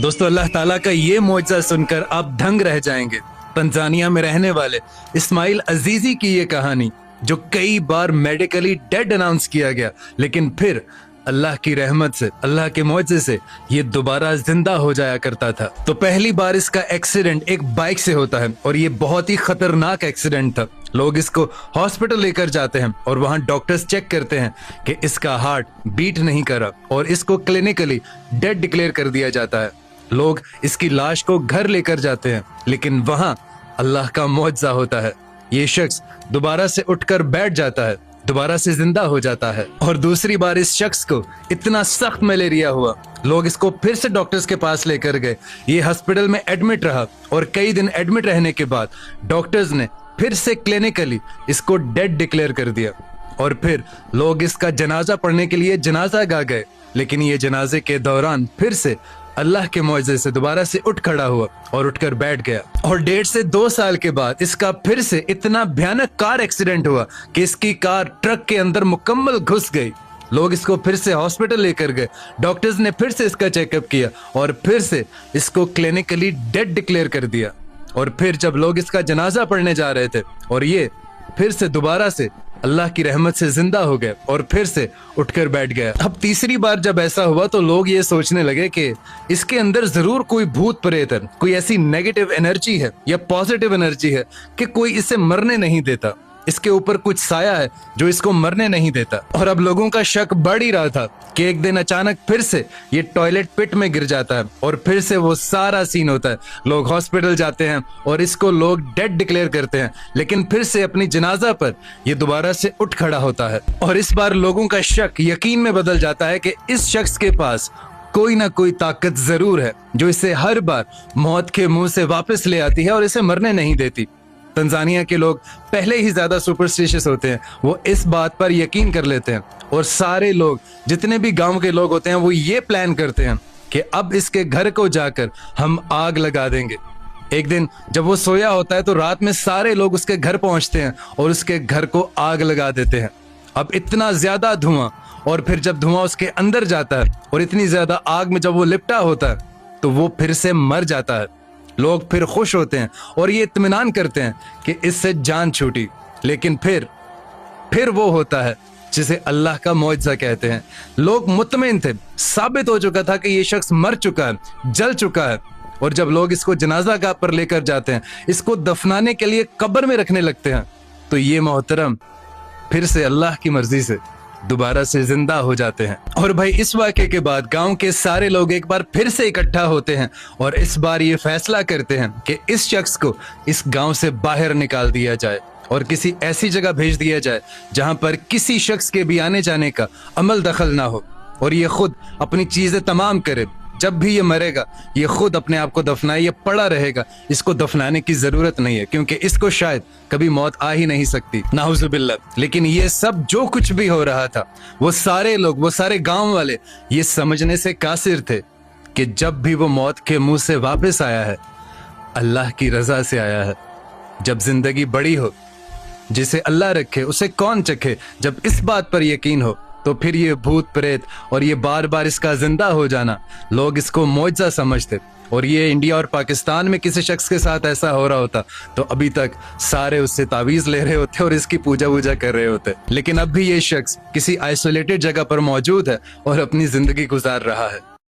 दोस्तों अल्लाह ताला का ये मौजज़ा सुनकर आप दंग रह जाएंगे। तंजानिया में रहने वाले इस्माइल अजीजी की ये कहानी, जो कई बार मेडिकली डेड अनाउंस किया गया, लेकिन फिर अल्लाह की रहमत से, अल्लाह के मौजज़े से ये दोबारा जिंदा हो जाया करता था। तो पहली बार इसका एक्सीडेंट एक बाइक से होता है और ये बहुत ही खतरनाक एक्सीडेंट था। लोग इसको हॉस्पिटल लेकर जाते हैं और वहां डॉक्टर्स चेक करते हैं कि इसका हार्ट बीट नहीं कर रहा और इसको क्लिनिकली डेड डिक्लेयर कर दिया जाता है। लोग इसकी लाश को घर लेकर जाते हैं, लेकिन वहां अल्लाह का मौजज़ा होता है। ये शख्स दोबारा से उठकर बैठ जाता है, दोबारा से जिंदा हो जाता है। और दूसरी बार इस शख्स को इतना सख्त मलेरिया हुआ, लोग इसको फिर से डॉक्टर्स के पास लेकर गए। ये हॉस्पिटल में एडमिट रहा और कई दिन एडमिट रहने के बाद डॉक्टर्स ने फिर से क्लिनिकली इसको डेड डिक्लेयर कर दिया। और फिर लोग इसका जनाजा पढ़ने के लिए जनाजा गा गए, लेकिन ये जनाजे के दौरान फिर से अल्लाह के मौजज़े से दोबारा से उठ खड़ा हुआ और उठकर बैठ गया। और 1.5 से 2 साल के बाद इसका फिर से इतना भयानक कार एक्सीडेंट हुआ कि इसकी कार ट्रक के अंदर मुकम्मल घुस गई। लोग इसको फिर से हॉस्पिटल लेकर गए, डॉक्टर्स ने फिर से इसका चेकअप किया और फिर से इसको क्लिनिकली डेड डिक्लेयर कर दिया। और फिर जब लोग इसका जनाजा पढ़ने जा रहे थे और ये फिर से दोबारा से अल्लाह की रहमत से जिंदा हो गए और फिर से उठकर बैठ गया। अब तीसरी बार जब ऐसा हुआ तो लोग ये सोचने लगे कि इसके अंदर जरूर कोई भूत प्रेत है, कोई ऐसी नेगेटिव एनर्जी है या पॉजिटिव एनर्जी है कि कोई इसे मरने नहीं देता, इसके ऊपर कुछ साया है जो इसको मरने नहीं देता। और अब लोगों का शक बढ़ ही रहा था कि एक दिन अचानक फिर से ये टॉयलेट पिट में गिर जाता है और फिर से वो सारा सीन होता है। लोग हॉस्पिटल जाते हैं और इसको लोग डेड डिक्लेयर करते हैं, लेकिन फिर से अपनी जनाजा पर ये दोबारा से उठ खड़ा होता है। और इस बार लोगों का शक यकीन में बदल जाता है कि इस शख्स के पास कोई ना कोई ताकत जरूर है जो इसे हर बार मौत के मुंह से वापस ले आती है और इसे मरने नहीं देती। तंजानिया के लोग पहले ही ज्यादा सुपरस्टिशियस होते हैं, वो इस बात पर यकीन कर लेते हैं और सारे लोग, जितने भी गांव के लोग होते हैं, वो ये प्लान करते हैं कि अब इसके घर को जाकर हम आग लगा देंगे। एक दिन जब वो सोया होता है तो रात में सारे लोग उसके घर पहुंचते हैं और उसके घर को आग लगा देते हैं। अब इतना ज्यादा धुआं, और फिर जब धुआं उसके अंदर जाता है और इतनी ज्यादा आग में जब वो लिपटा होता है तो वो फिर से मर जाता है। लोग फिर खुश होते हैं और ये इत्मीनान करते हैं कि इससे जान छूटी, लेकिन फिर वो होता है जिसे अल्लाह का मौजज़ा कहते हैं। लोग मुतमिन थे, साबित हो चुका था कि ये शख्स मर चुका है, जल चुका है। और जब लोग इसको जनाजा गाह पर लेकर जाते हैं, इसको दफनाने के लिए कब्र में रखने लगते हैं, तो ये मोहतरम फिर से अल्लाह की मर्जी से दोबारा से जिंदा हो जाते हैं। और भाई इस वाक़े के बाद गांव के सारे लोग एक बार फिर से इकट्ठा होते हैं और इस बार ये फैसला करते हैं कि इस शख्स को इस गांव से बाहर निकाल दिया जाए और किसी ऐसी जगह भेज दिया जाए जहां पर किसी शख्स के भी आने जाने का अमल दखल ना हो और ये खुद अपनी चीजें तमाम करे। जब भी ये मरेगा ये खुद अपने आप को दफनाए, ये पड़ा रहेगा, इसको दफनाने की जरूरत नहीं है क्योंकि इसको शायद कभी मौत आ ही नहीं सकती, नाउजुबिल्लाह। लेकिन ये सब जो कुछ भी हो रहा था, वो सारे लोग, वो सारे गांव वाले ये समझने से कासिर थे कि जब भी वो मौत के मुंह से वापस आया है, अल्लाह की रजा से आया है। जब जिंदगी बड़ी हो, जिसे अल्लाह रखे उसे कौन चखे, जब इस बात पर यकीन हो, तो फिर ये भूत प्रेत और ये बार बार इसका जिंदा हो जाना, लोग इसको मौजज़ा समझते। और ये इंडिया और पाकिस्तान में किसी शख्स के साथ ऐसा हो रहा होता तो अभी तक सारे उससे तावीज़ ले रहे होते और इसकी पूजा वूजा कर रहे होते। लेकिन अब भी ये शख्स किसी आइसोलेटेड जगह पर मौजूद है और अपनी जिंदगी गुजार रहा है।